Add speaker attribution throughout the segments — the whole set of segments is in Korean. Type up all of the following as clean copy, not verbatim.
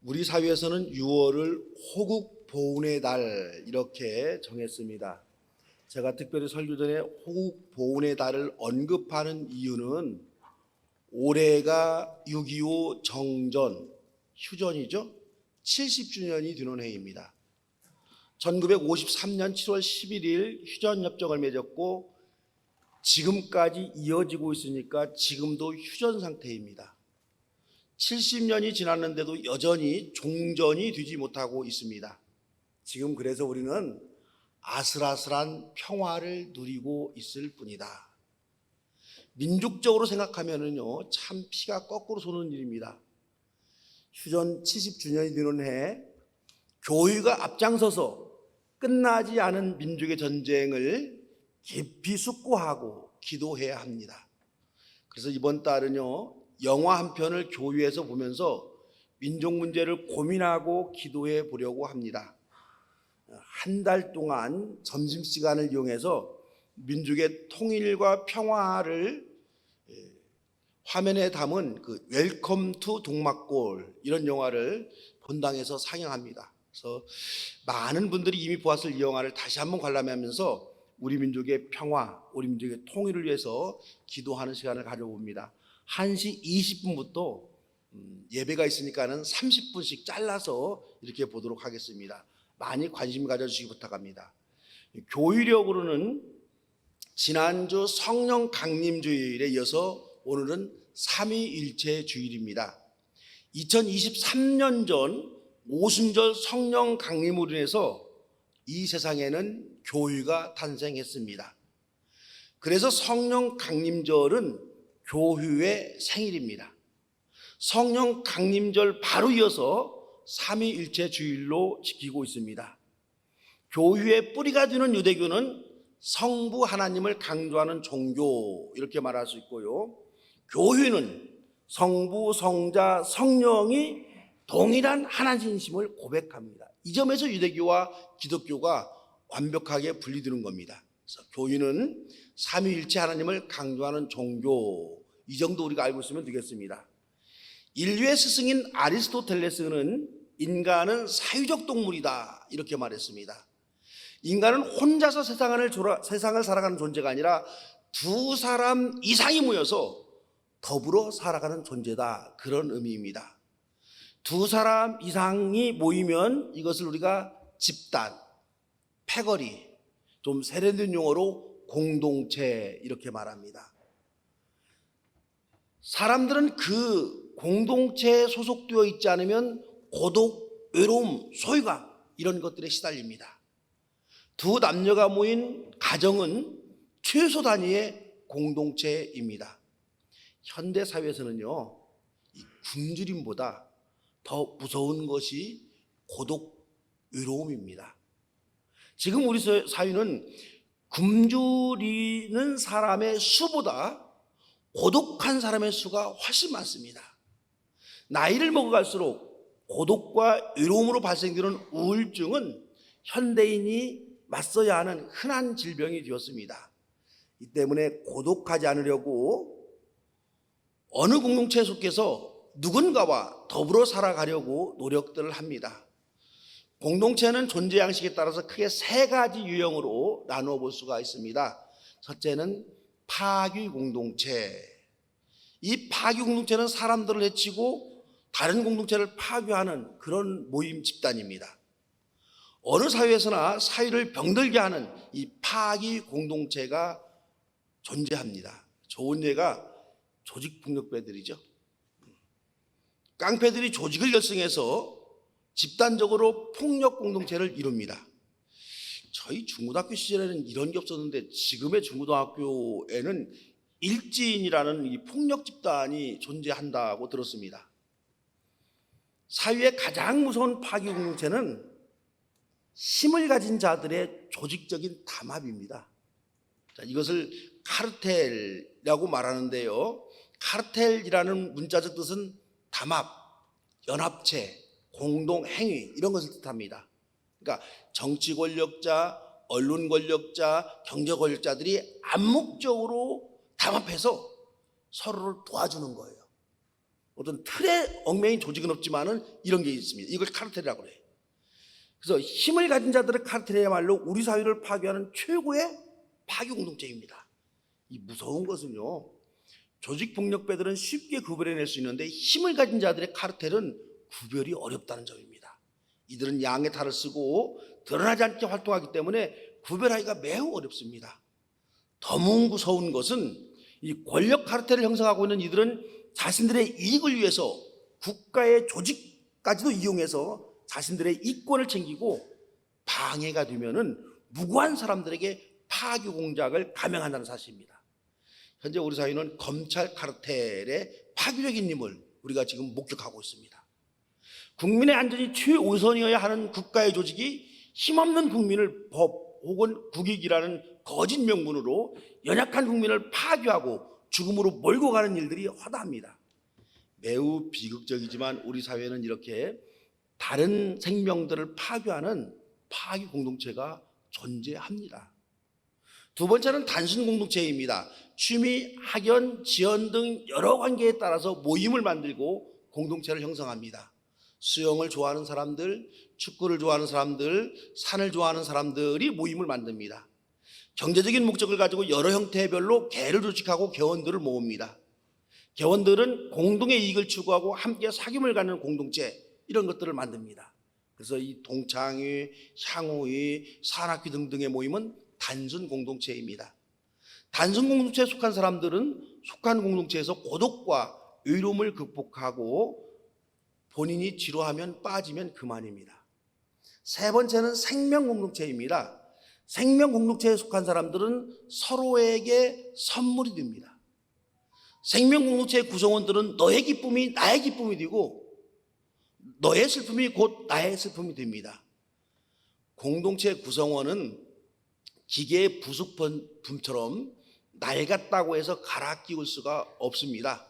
Speaker 1: 우리 사회에서는 6월을 호국 보훈의 달 이렇게 정했습니다. 제가 특별히 설교 전에 호국 보훈의 달을 언급하는 이유는 올해가 6.25 정전 휴전이죠. 70주년이 되는 해입니다. 1953년 7월 11일 휴전협정을 맺었고 지금까지 이어지고 있으니까 지금도 휴전 상태입니다. 70년이 지났는데도 여전히 종전이 되지 못하고 있습니다. 지금 그래서 우리는 아슬아슬한 평화를 누리고 있을 뿐이다. 민족적으로 생각하면은요, 참 피가 거꾸로 솟는 일입니다. 휴전 70주년이 되는 해 교회가 앞장서서 끝나지 않은 민족의 전쟁을 깊이 숙고하고 기도해야 합니다. 그래서 이번 달은요, 영화 한 편을 교회에서 보면서 민족 문제를 고민하고 기도해 보려고 합니다. 한 달 동안 점심시간을 이용해서 민족의 통일과 평화를 화면에 담은 그 웰컴 투 동막골 이런 영화를 본당에서 상영합니다. 그래서 많은 분들이 이미 보았을 이 영화를 다시 한번 관람하면서 우리 민족의 평화, 우리 민족의 통일을 위해서 기도하는 시간을 가져봅니다. 1시 20분부터 예배가 있으니까는 30분씩 잘라서 이렇게 보도록 하겠습니다. 많이 관심 가져주시기 부탁합니다. 교회력으로는 지난주 성령 강림 주일에 이어서 오늘은 삼위일체 주일입니다. 2023년 전 오순절 성령 강림으로 인해서 이 세상에는 교회가 탄생했습니다. 그래서 성령 강림절은 교회의 생일입니다. 성령 강림절 바로 이어서 삼위일체 주일로 지키고 있습니다. 교회의 뿌리가 되는 유대교는 성부 하나님을 강조하는 종교 이렇게 말할 수 있고요. 교회는 성부, 성자, 성령이 동일한 하나님이심을 고백합니다. 이 점에서 유대교와 기독교가 완벽하게 분리되는 겁니다. 그래서 교회는 삼위일체 하나님을 강조하는 종교, 이 정도 우리가 알고 있으면 되겠습니다. 인류의 스승인 아리스토텔레스는 인간은 사회적 동물이다 이렇게 말했습니다. 인간은 혼자서 세상을 살아가는 존재가 아니라 두 사람 이상이 모여서 더불어 살아가는 존재다, 그런 의미입니다. 두 사람 이상이 모이면 이것을 우리가 집단, 패거리, 좀 세련된 용어로 공동체 이렇게 말합니다. 사람들은 그 공동체에 소속되어 있지 않으면 고독, 외로움, 소외감 이런 것들에 시달립니다. 두 남녀가 모인 가정은 최소 단위의 공동체입니다. 현대 사회에서는요, 이 굶주림보다 더 무서운 것이 고독, 외로움입니다. 지금 우리 사회는 굶주리는 사람의 수보다 고독한 사람의 수가 훨씬 많습니다. 나이를 먹어갈수록 고독과 외로움으로 발생되는 우울증은 현대인이 맞서야 하는 흔한 질병이 되었습니다. 이 때문에 고독하지 않으려고 어느 공동체에 속해서 누군가와 더불어 살아가려고 노력들을 합니다. 공동체는 존재 양식에 따라서 크게 세 가지 유형으로 나누어 볼 수가 있습니다. 첫째는 파귀 공동체. 이 파귀 공동체는 사람들을 해치고 다른 공동체를 파괴하는 그런 모임 집단입니다. 어느 사회에서나 사회를 병들게 하는 이 파귀 공동체가 존재합니다. 좋은 예가 조직폭력배들이죠. 깡패들이 조직을 결성해서 집단적으로 폭력 공동체를 이룹니다. 저희 중고등학교 시절에는 이런 게 없었는데 지금의 중고등학교에는 일진이라는 이 폭력 집단이 존재한다고 들었습니다. 사회의 가장 무서운 파괴 공동체는 힘을 가진 자들의 조직적인 담합입니다. 자, 이것을 카르텔이라고 말하는데요. 카르텔이라는 문자적 뜻은 담합, 연합체, 공동행위 이런 것을 뜻합니다. 그러니까 정치 권력자, 언론 권력자, 경제 권력자들이 암묵적으로 담합해서 서로를 도와주는 거예요. 어떤 틀에 얽매인 조직은 없지만은 이런 게 있습니다. 이걸 카르텔이라고 해요. 그래서 힘을 가진 자들의 카르텔이야말로 우리 사회를 파괴하는 최고의 파괴 공동체입니다. 이 무서운 것은요, 조직폭력배들은 쉽게 구별해낼 수 있는데 힘을 가진 자들의 카르텔은 구별이 어렵다는 점입니다. 이들은 양의 탈을 쓰고 드러나지 않게 활동하기 때문에 구별하기가 매우 어렵습니다. 더 무서운 것은 이 권력 카르텔을 형성하고 있는 이들은 자신들의 이익을 위해서 국가의 조직까지도 이용해서 자신들의 이권을 챙기고 방해가 되면은 무고한 사람들에게 파괴 공작을 감행한다는 사실입니다. 현재 우리 사회는 검찰 카르텔의 파괴적인 힘을 우리가 지금 목격하고 있습니다. 국민의 안전이 최우선이어야 하는 국가의 조직이 힘없는 국민을 법 혹은 국익이라는 거짓 명분으로 연약한 국민을 파괴하고 죽음으로 몰고 가는 일들이 허다합니다. 매우 비극적이지만 우리 사회는 이렇게 다른 생명들을 파괴하는 파괴 공동체가 존재합니다. 두 번째는 단순 공동체입니다. 취미, 학연, 지연 등 여러 관계에 따라서 모임을 만들고 공동체를 형성합니다. 수영을 좋아하는 사람들, 축구를 좋아하는 사람들, 산을 좋아하는 사람들이 모임을 만듭니다. 경제적인 목적을 가지고 여러 형태별로 개를 조직하고 개원들을 모읍니다. 개원들은 공동의 이익을 추구하고 함께 사귐을 갖는 공동체, 이런 것들을 만듭니다. 그래서 이 동창회, 향후회, 산악회 등등의 모임은 단순 공동체입니다. 단순 공동체에 속한 사람들은 속한 공동체에서 고독과 외로움을 극복하고 본인이 지루하면 빠지면 그만입니다. 세 번째는 생명 공동체입니다. 생명 공동체에 속한 사람들은 서로에게 선물이 됩니다. 생명 공동체의 구성원들은 너의 기쁨이 나의 기쁨이 되고 너의 슬픔이 곧 나의 슬픔이 됩니다. 공동체 구성원은 기계의 부속품처럼 낡았다고 해서 갈아 끼울 수가 없습니다.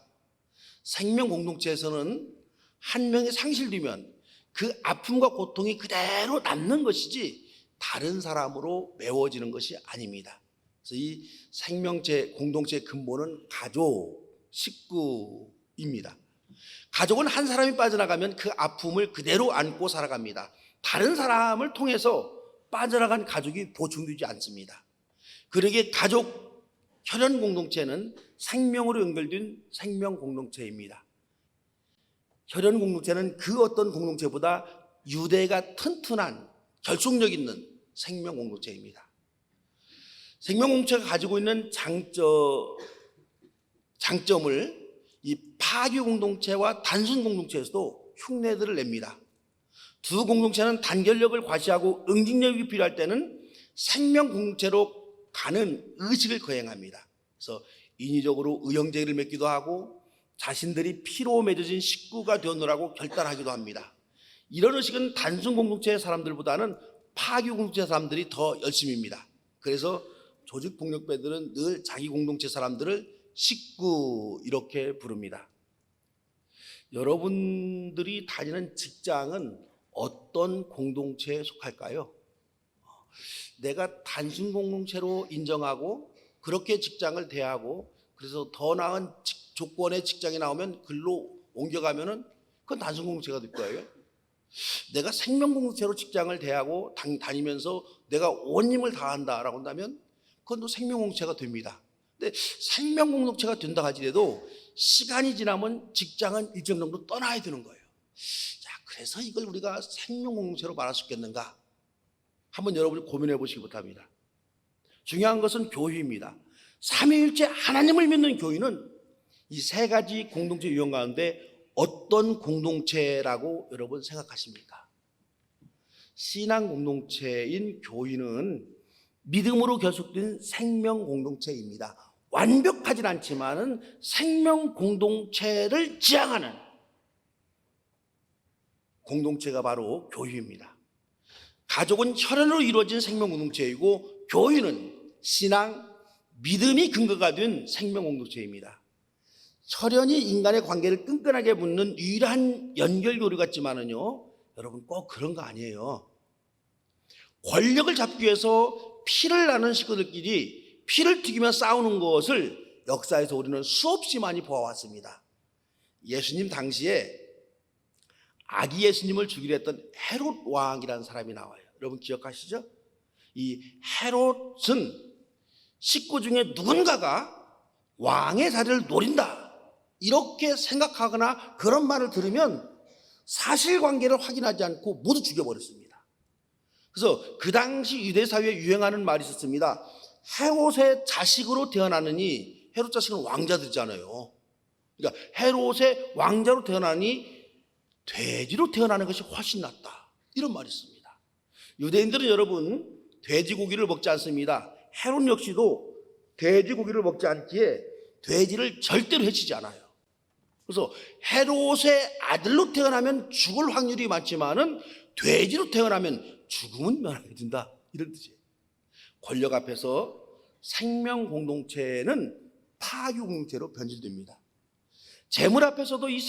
Speaker 1: 생명 공동체에서는 한 명이 상실되면 그 아픔과 고통이 그대로 남는 것이지 다른 사람으로 메워지는 것이 아닙니다. 그래서 이 생명체 공동체의 근본은 가족, 식구입니다. 가족은 한 사람이 빠져나가면 그 아픔을 그대로 안고 살아갑니다. 다른 사람을 통해서 빠져나간 가족이 보충되지 않습니다. 그러기에 가족, 혈연 공동체는 생명으로 연결된 생명 공동체입니다. 혈연 공동체는 그 어떤 공동체보다 유대가 튼튼한 결속력 있는 생명 공동체입니다. 생명 공동체가 가지고 있는 장점을 이 파괴 공동체와 단순 공동체에서도 흉내들을 냅니다. 두 공동체는 단결력을 과시하고 응징력이 필요할 때는 생명 공동체로 가는 의식을 거행합니다. 그래서 인위적으로 의형제를 맺기도 하고 자신들이 피로 맺어진 식구가 되어놓으라고 결단하기도 합니다. 이런 의식은 단순 공동체의 사람들보다는 파괴 공동체 사람들이 더 열심입니다. 그래서 조직폭력배들은 늘 자기 공동체 사람들을 식구 이렇게 부릅니다. 여러분들이 다니는 직장은 어떤 공동체에 속할까요? 내가 단순 공동체로 인정하고 그렇게 직장을 대하고 그래서 더 나은 조건의 직장에 나오면 글로 옮겨가면은 그건 단순 공동체가 될 거예요. 내가 생명 공동체로 직장을 대하고 다니면서 내가 온 힘을 다한다라고 한다면 그건 또 생명 공동체가 됩니다. 근데 생명 공동체가 된다 하더라도 시간이 지나면 직장은 일정 정도 떠나야 되는 거예요. 자, 그래서 이걸 우리가 생명 공동체로 말할 수 있겠는가? 한번 여러분이 고민해 보시기 바랍니다. 중요한 것은 교회입니다. 삼위일체 하나님을 믿는 교회는 이 세 가지 공동체 유형 가운데 어떤 공동체라고 여러분 생각하십니까? 신앙 공동체인 교회는 믿음으로 결속된 생명 공동체입니다. 완벽하진 않지만은 생명 공동체를 지향하는 공동체가 바로 교회입니다. 가족은 혈연으로 이루어진 생명 공동체이고 교회는 신앙, 믿음이 근거가 된 생명 공동체입니다. 혈연이 인간의 관계를 끈끈하게 붙는 유일한 연결 교류 같지만은요, 여러분 꼭 그런 거 아니에요. 권력을 잡기 위해서 피를 나눈 식구들끼리 피를 튀기며 싸우는 것을 역사에서 우리는 수없이 많이 보아왔습니다. 예수님 당시에 아기 예수님을 죽이려 했던 헤롯 왕이라는 사람이 나와요. 여러분 기억하시죠? 이 헤롯은 식구 중에 누군가가 왕의 자리를 노린다 이렇게 생각하거나 그런 말을 들으면 사실관계를 확인하지 않고 모두 죽여버렸습니다. 그래서 그 당시 유대사회에 유행하는 말이 있었습니다. 헤롯의 자식으로 태어나느니, 헤롯 자식은 왕자들이잖아요. 그러니까 헤롯의 왕자로 태어나니 돼지로 태어나는 것이 훨씬 낫다 이런 말이 있습니다. 유대인들은 여러분 돼지고기를 먹지 않습니다. 헤롯 역시도 돼지고기를 먹지 않기에 돼지를 절대로 해치지 않아요. 그래서 헤롯의 아들로 태어나면 죽을 확률이 많지만은 돼지로 태어나면 죽음은 면하게 된다 이런 뜻이에요. 권력 앞에서 생명 공동체는 파괴 공동체로 변질됩니다. 재물 앞에서도 이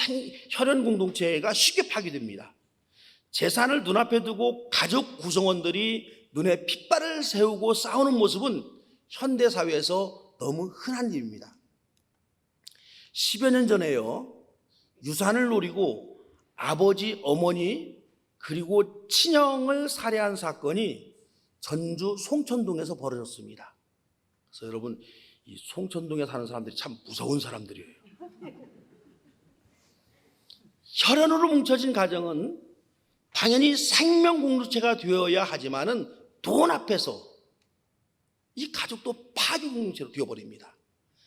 Speaker 1: 혈연 공동체가 쉽게 파괴됩니다. 재산을 눈앞에 두고 가족 구성원들이 눈에 핏발을 세우고 싸우는 모습은 현대사회에서 너무 흔한 일입니다. 10여 년 전에요, 유산을 노리고 아버지, 어머니 그리고 친형을 살해한 사건이 전주 송천동에서 벌어졌습니다. 그래서 여러분 이 송천동에 사는 사람들이 참 무서운 사람들이에요. 혈연으로 뭉쳐진 가정은 당연히 생명 공동체가 되어야 하지만은 돈 앞에서 이 가족도 파괴 공동체로 되어버립니다.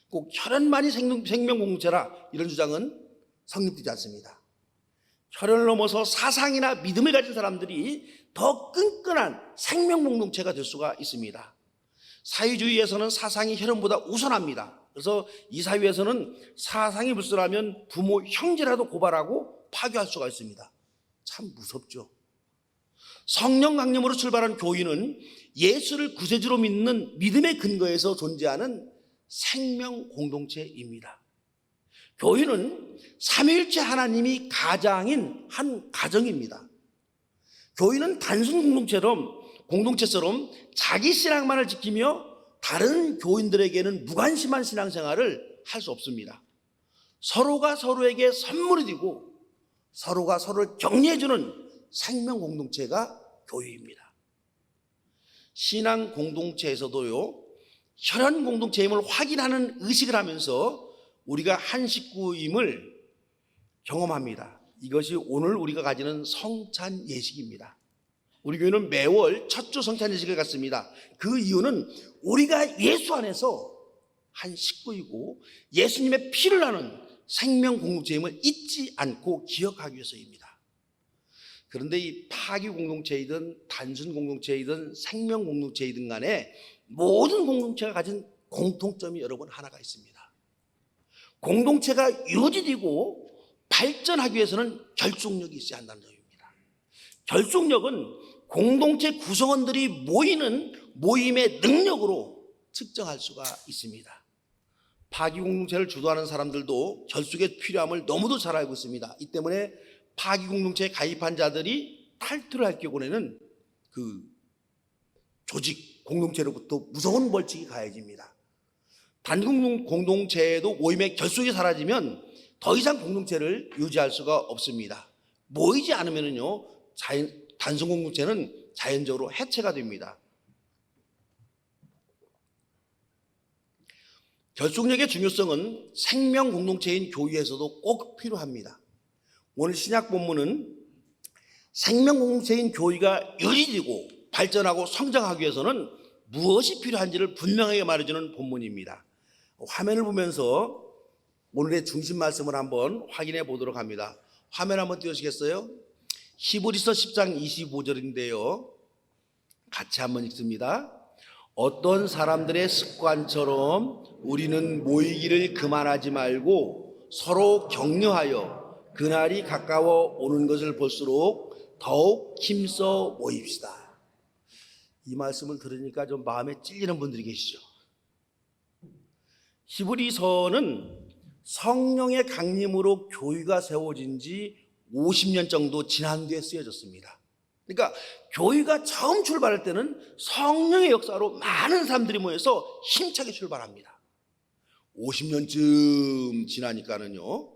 Speaker 1: 꼭 혈연만이 생명 공동체라 이런 주장은 성립되지 않습니다. 혈연을 넘어서 사상이나 믿음을 가진 사람들이 더 끈끈한 생명 공동체가 될 수가 있습니다. 사회주의에서는 사상이 혈연보다 우선합니다. 그래서 이 사회에서는 사상이 불순하면 부모, 형제라도 고발하고 파괴할 수가 있습니다. 참 무섭죠. 성령 강림으로 출발한 교인은 예수를 구세주로 믿는 믿음의 근거에서 존재하는 생명 공동체입니다. 교인은 삼위일체 하나님이 가장인 한 가정입니다. 교인은 단순 공동체처럼 자기 신앙만을 지키며 다른 교인들에게는 무관심한 신앙생활을 할 수 없습니다. 서로가 서로에게 선물이 되고 서로가 서로를 격려해주는 생명 공동체가 교회입니다. 신앙 공동체에서도요, 혈연 공동체임을 확인하는 의식을 하면서 우리가 한 식구임을 경험합니다. 이것이 오늘 우리가 가지는 성찬 예식입니다. 우리 교회는 매월 첫 주 성찬 예식을 갖습니다. 그 이유는 우리가 예수 안에서 한 식구이고 예수님의 피를 나는 생명 공동체임을 잊지 않고 기억하기 위해서입니다. 그런데 이 파괴 공동체이든 단순 공동체이든 생명 공동체이든 간에 모든 공동체가 가진 공통점이 여러분 하나가 있습니다. 공동체가 유지되고 발전하기 위해서는 결속력이 있어야 한다는 점입니다. 결속력은 공동체 구성원들이 모이는 모임의 능력으로 측정할 수가 있습니다. 파기 공동체를 주도하는 사람들도 결속의 필요함을 너무도 잘 알고 있습니다. 이 때문에 파기 공동체에 가입한 자들이 탈퇴를 할 경우에는 그 조직 공동체로부터 무서운 벌칙이 가해집니다. 단군 공동체에도 모임의 결속이 사라지면 더 이상 공동체를 유지할 수가 없습니다. 모이지 않으면요, 단순 공동체는 자연적으로 해체가 됩니다. 결속력의 중요성은 생명 공동체인 교회에서도 꼭 필요합니다. 오늘 신약 본문은 생명 공동체인 교회가 유지되고 발전하고 성장하기 위해서는 무엇이 필요한지를 분명하게 말해주는 본문입니다. 화면을 보면서 오늘의 중심 말씀을 한번 확인해 보도록 합니다. 화면 한번 띄워주시겠어요? 히브리서 10장 25절인데요. 같이 한번 읽습니다. 어떤 사람들의 습관처럼 우리는 모이기를 그만하지 말고 서로 격려하여 그날이 가까워 오는 것을 볼수록 더욱 힘써 모입시다. 이 말씀을 들으니까 좀 마음에 찔리는 분들이 계시죠. 히브리서는 성령의 강림으로 교회가 세워진 지 50년 정도 지난 뒤에 쓰여졌습니다. 그러니까 교회가 처음 출발할 때는 성령의 역사로 많은 사람들이 모여서 힘차게 출발합니다. 50년쯤 지나니까는요,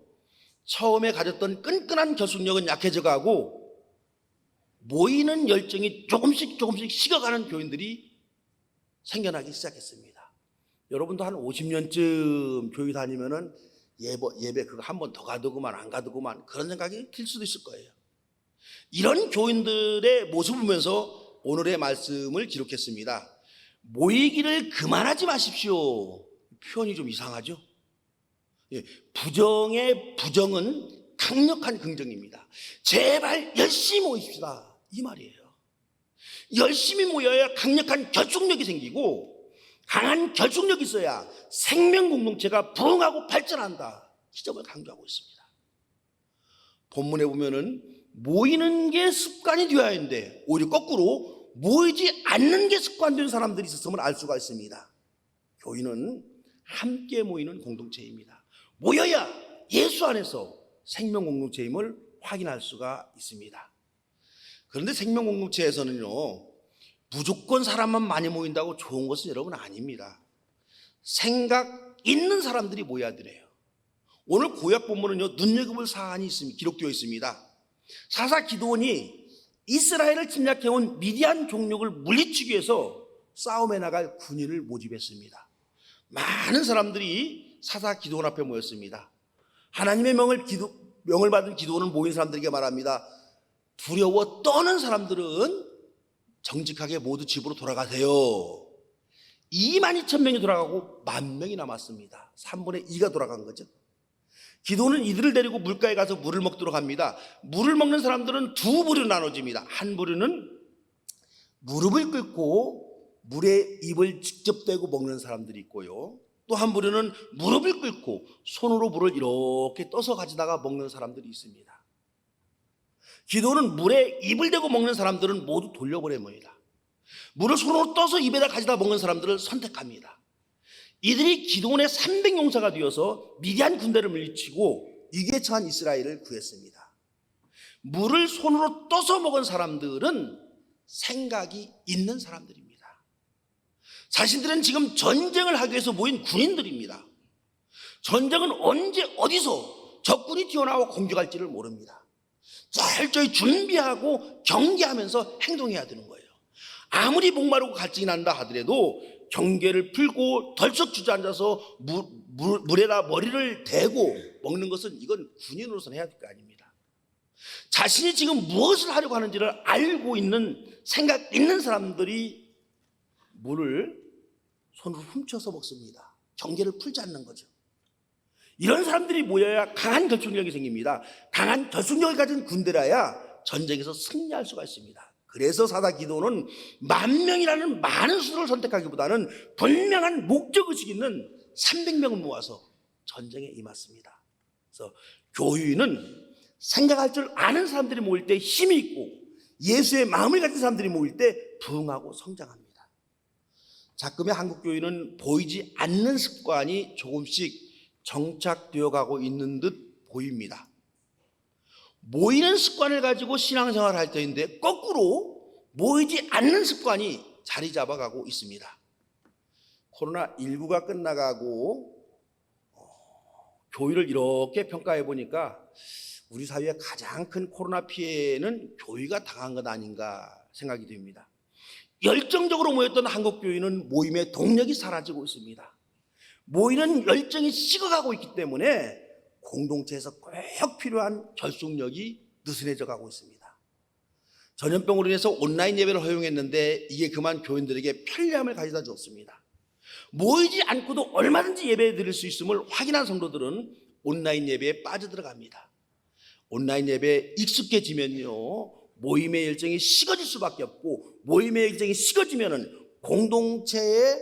Speaker 1: 처음에 가졌던 끈끈한 결속력은 약해져 가고 모이는 열정이 조금씩 식어가는 교인들이 생겨나기 시작했습니다. 여러분도 한 50년쯤 교회 다니면은 예배 그거 한 번 더 가두고만 안 가두고만 그런 생각이 들 수도 있을 거예요. 이런 교인들의 모습을 보면서 오늘의 말씀을 기록했습니다. 모이기를 그만하지 마십시오. 표현이 좀 이상하죠? 부정의 부정은 강력한 긍정입니다. 제발 열심히 모이십시다, 이 말이에요. 열심히 모여야 강력한 결속력이 생기고 강한 결속력이 있어야 생명 공동체가 부흥하고 발전한다, 이 점을 강조하고 있습니다. 본문에 보면은 모이는 게 습관이 되어야 하는데 오히려 거꾸로 모이지 않는 게 습관된 사람들이 있었음을 알 수가 있습니다. 교인은 함께 모이는 공동체입니다. 모여야 예수 안에서 생명 공동체임을 확인할 수가 있습니다. 그런데 생명 공동체에서는요, 무조건 사람만 많이 모인다고 좋은 것은 여러분 아닙니다. 생각 있는 사람들이 모여야 되네요. 오늘 구약 본문은요, 눈여겨볼 사안이 기록되어 있습니다. 사사 기드온이 이스라엘을 침략해온 미디안 종족을 물리치기 위해서 싸움에 나갈 군인을 모집했습니다. 많은 사람들이 사사 기드온 앞에 모였습니다. 하나님의 명을 받은 기드온은 모인 사람들에게 말합니다. 두려워 떠는 사람들은 정직하게 모두 집으로 돌아가세요. 22,000명이 돌아가고 10,000명이 남았습니다. 3분의 2가 돌아간 거죠. 기도는 이들을 데리고 물가에 가서 물을 먹도록 합니다. 물을 먹는 사람들은 두 부류로 나눠집니다. 한 부류는 무릎을 꿇고 물에 입을 직접 대고 먹는 사람들이 있고요, 또 한 부류는 무릎을 꿇고 손으로 물을 이렇게 떠서 가지다가 먹는 사람들이 있습니다. 기도는 물에 입을 대고 먹는 사람들은 모두 돌려보냅니다. 물을 손으로 떠서 입에다 가지다 먹는 사람들을 선택합니다. 이들이 기드온의 300용사가 되어서 미디안 군대를 물리치고 위기에 처한 이스라엘을 구했습니다. 물을 손으로 떠서 먹은 사람들은 생각이 있는 사람들입니다. 자신들은 지금 전쟁을 하기 위해서 모인 군인들입니다. 전쟁은 언제 어디서 적군이 튀어나와 공격할지를 모릅니다. 철저히 준비하고 경계하면서 행동해야 되는 거예요. 아무리 목마르고 갈증이 난다 하더라도 경계를 풀고 덜썩 주저앉아서 물에다 머리를 대고 먹는 것은 이건 군인으로서는 해야 될 거 아닙니다. 자신이 지금 무엇을 하려고 하는지를 알고 있는 생각 있는 사람들이 물을 손으로 훔쳐서 먹습니다. 경계를 풀지 않는 거죠. 이런 사람들이 모여야 강한 결속력이 생깁니다. 강한 결속력을 가진 군대라야 전쟁에서 승리할 수가 있습니다. 그래서 사사 기드온은 10,000명이라는 많은 수를 선택하기보다는 분명한 목적의식 있는 300명을 모아서 전쟁에 임했습니다. 그래서 교인은 생각할 줄 아는 사람들이 모일 때 힘이 있고 예수의 마음을 가진 사람들이 모일 때 부흥하고 성장합니다. 자금의 한국 교인은 보이지 않는 습관이 조금씩 정착되어 가고 있는 듯 보입니다. 모이는 습관을 가지고 신앙생활을 할 때인데 거꾸로 모이지 않는 습관이 자리 잡아가고 있습니다. 코로나19가 끝나가고 교회를 이렇게 평가해 보니까 우리 사회의 가장 큰 코로나 피해는 교회가 당한 것 아닌가 생각이 됩니다. 열정적으로 모였던 한국 교회는 모임의 동력이 사라지고 있습니다. 모이는 열정이 식어가고 있기 때문에 공동체에서 꼭 필요한 결속력이 느슨해져 가고 있습니다. 전염병으로 인해서 온라인 예배를 허용했는데 이게 그만 교인들에게 편리함을 가져다 줬습니다. 모이지 않고도 얼마든지 예배 드릴 수 있음을 확인한 성도들은 온라인 예배에 빠져들어갑니다. 온라인 예배에 익숙해지면요, 모임의 열정이 식어질 수밖에 없고, 모임의 열정이 식어지면은 공동체의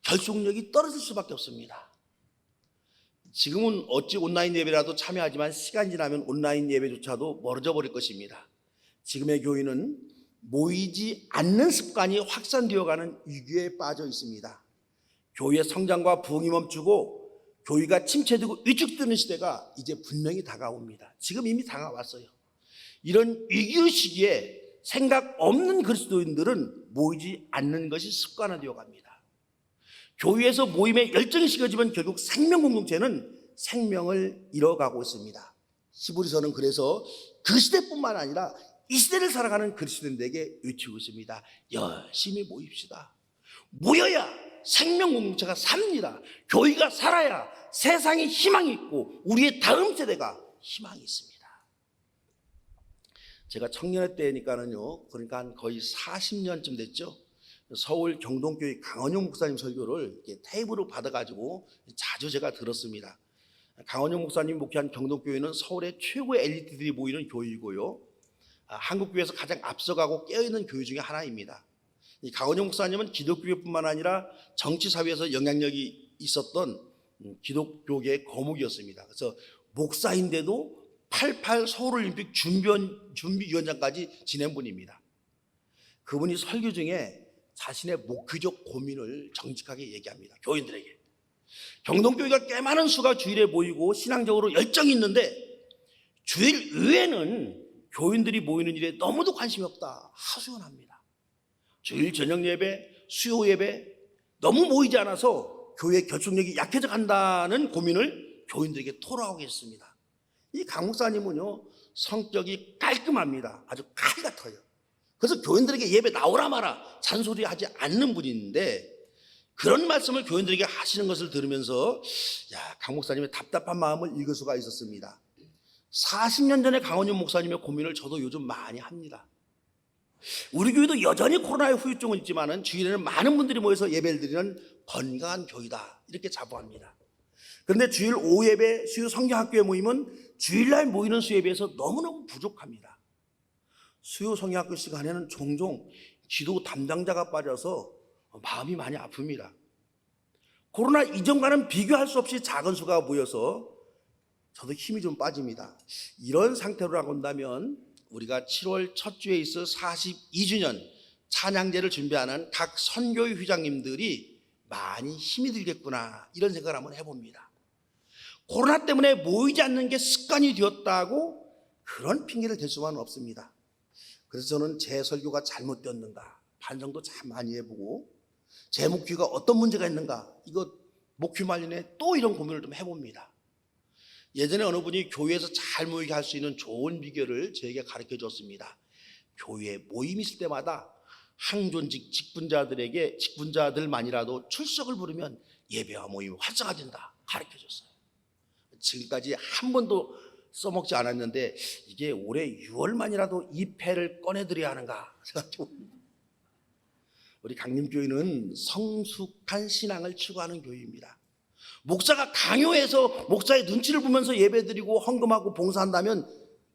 Speaker 1: 결속력이 떨어질 수밖에 없습니다. 지금은 어찌 온라인 예배라도 참여하지만 시간이 지나면 온라인 예배조차도 멀어져 버릴 것입니다. 지금의 교회는 모이지 않는 습관이 확산되어가는 위기에 빠져 있습니다. 교회의 성장과 부흥이 멈추고 교회가 침체되고 위축되는 시대가 이제 분명히 다가옵니다. 지금 이미 다가왔어요. 이런 위기의 시기에 생각 없는 그리스도인들은 모이지 않는 것이 습관화되어 갑니다. 교회에서 모임의 열정이 식어지면 결국 생명 공동체는 생명을 잃어가고 있습니다. 히브리서는 그래서 그 시대뿐만 아니라 이 시대를 살아가는 그리스도인들에게 외치고 있습니다. 열심히 모입시다. 모여야 생명 공동체가 삽니다. 교회가 살아야 세상에 희망이 있고 우리의 다음 세대가 희망이 있습니다. 제가 청년회 때니까는요, 그러니까 한 거의 40년쯤 됐죠. 서울 경동교회 강원용 목사님 설교를 이렇게 테이프로 받아가지고 자주 제가 들었습니다. 강원용 목사님 목회한 경동교회는 서울의 최고의 엘리트들이 모이는 교회이고요, 한국교회에서 가장 앞서가고 깨어있는 교회 중에 하나입니다. 이 강원용 목사님은 기독교회뿐만 아니라 정치사회에서 영향력이 있었던 기독교계의 거목이었습니다. 그래서 목사인데도 88 서울올림픽 준비위원장까지 지낸 분입니다. 그분이 설교 중에 자신의 목회적 고민을 정직하게 얘기합니다. 교인들에게. 경동교회가 꽤 많은 수가 주일에 모이고 신앙적으로 열정이 있는데 주일 외에는 교인들이 모이는 일에 너무도 관심이 없다 하소연합니다. 주일 저녁 예배, 수요 예배 너무 모이지 않아서 교회의 결속력이 약해져 간다는 고민을 교인들에게 토로하고 있습니다. 이 강 목사님은요, 성격이 깔끔합니다. 아주 칼 같아요. 그래서 교인들에게 예배 나오라 마라 잔소리하지 않는 분인데, 그런 말씀을 교인들에게 하시는 것을 들으면서 강 목사님의 답답한 마음을 읽을 수가 있었습니다. 40년 전에 강원윤 목사님의 고민을 저도 요즘 많이 합니다. 우리 교회도 여전히 코로나의 후유증은 있지만 주일에는 많은 분들이 모여서 예배를 드리는 건강한 교회다 이렇게 자부합니다. 그런데 주일 오후 예배, 수요 성경학교에 모이면 주일날 모이는 수예배에서 너무너무 부족합니다. 수요 성경학교 시간에는 종종 기도 담당자가 빠져서 마음이 많이 아픕니다. 코로나 이전과는 비교할 수 없이 작은 수가 모여서 저도 힘이 좀 빠집니다. 이런 상태로 한다면 우리가 7월 첫 주에 있어 42주년 찬양제를 준비하는 각 선교회 회장님들이 많이 힘이 들겠구나 이런 생각을 한번 해봅니다. 코로나 때문에 모이지 않는 게 습관이 되었다고 그런 핑계를 댈 수만은 없습니다. 그래서 저는 제 설교가 잘못되었는가 반성도 참 많이 해보고 제 목회가 어떤 문제가 있는가 이거 목회 말년에 또 이런 고민을 좀 해봅니다. 예전에 어느 분이 교회에서 잘 모이게 할 수 있는 좋은 비결을 저에게 가르쳐 줬습니다. 교회에 모임 있을 때마다 항존직 직분자들만이라도 출석을 부르면 예배와 모임이 활성화된다 가르쳐 줬어요. 지금까지 한 번도 써먹지 않았는데 이게 올해 6월만이라도 이 패를 꺼내드려야 하는가 생각해봅니다. 우리 강림교회는 성숙한 신앙을 추구하는 교회입니다. 목사가 강요해서 목사의 눈치를 보면서 예배드리고 헌금하고 봉사한다면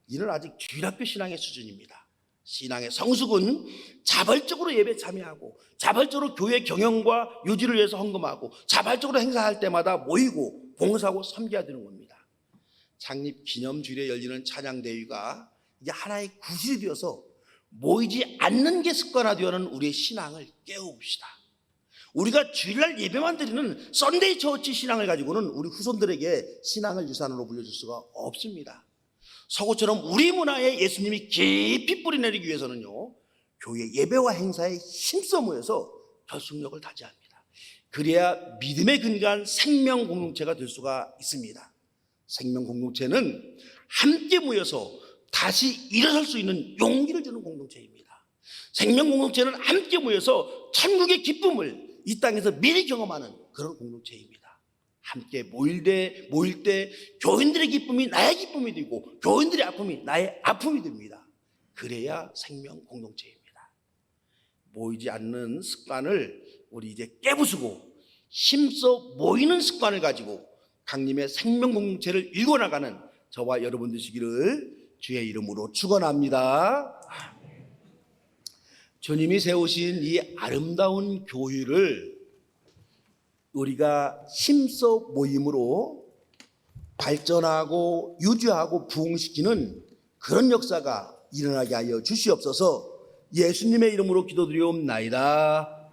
Speaker 1: 이는 아직 주일학교 신앙의 수준입니다. 신앙의 성숙은 자발적으로 예배 참여하고 자발적으로 교회 경영과 유지를 위해서 헌금하고 자발적으로 행사할 때마다 모이고 봉사하고 섬겨야 되는 겁니다. 창립 기념주일에 열리는 찬양대회가 이게 하나의 구실이 되어서 모이지 않는 게 습관화되어는 우리의 신앙을 깨워봅시다. 우리가 주일날 예배만 드리는 썬데이 처치 신앙을 가지고는 우리 후손들에게 신앙을 유산으로 물려줄 수가 없습니다. 서구처럼 우리 문화에 예수님이 깊이 뿌리내리기 위해서는요, 교회 예배와 행사에 힘써 모여서 결속력을 다져야 합니다. 그래야 믿음에 근거한 생명 공동체가 될 수가 있습니다. 생명 공동체는 함께 모여서 다시 일어설 수 있는 용기를 주는 공동체입니다. 생명 공동체는 함께 모여서 천국의 기쁨을 이 땅에서 미리 경험하는 그런 공동체입니다. 함께 모일 때 교인들의 기쁨이 나의 기쁨이 되고 교인들의 아픔이 나의 아픔이 됩니다. 그래야 생명 공동체입니다. 모이지 않는 습관을 우리 이제 깨부수고 힘써 모이는 습관을 가지고 강림의 생명 공동체를 일궈나가는 저와 여러분 되시기를 주의 이름으로 축원합니다. 주님이 세우신 이 아름다운 교회를 우리가 힘써 모임으로 발전하고 유지하고 부흥시키는 그런 역사가 일어나게 하여 주시옵소서. 예수님의 이름으로 기도드리옵나이다.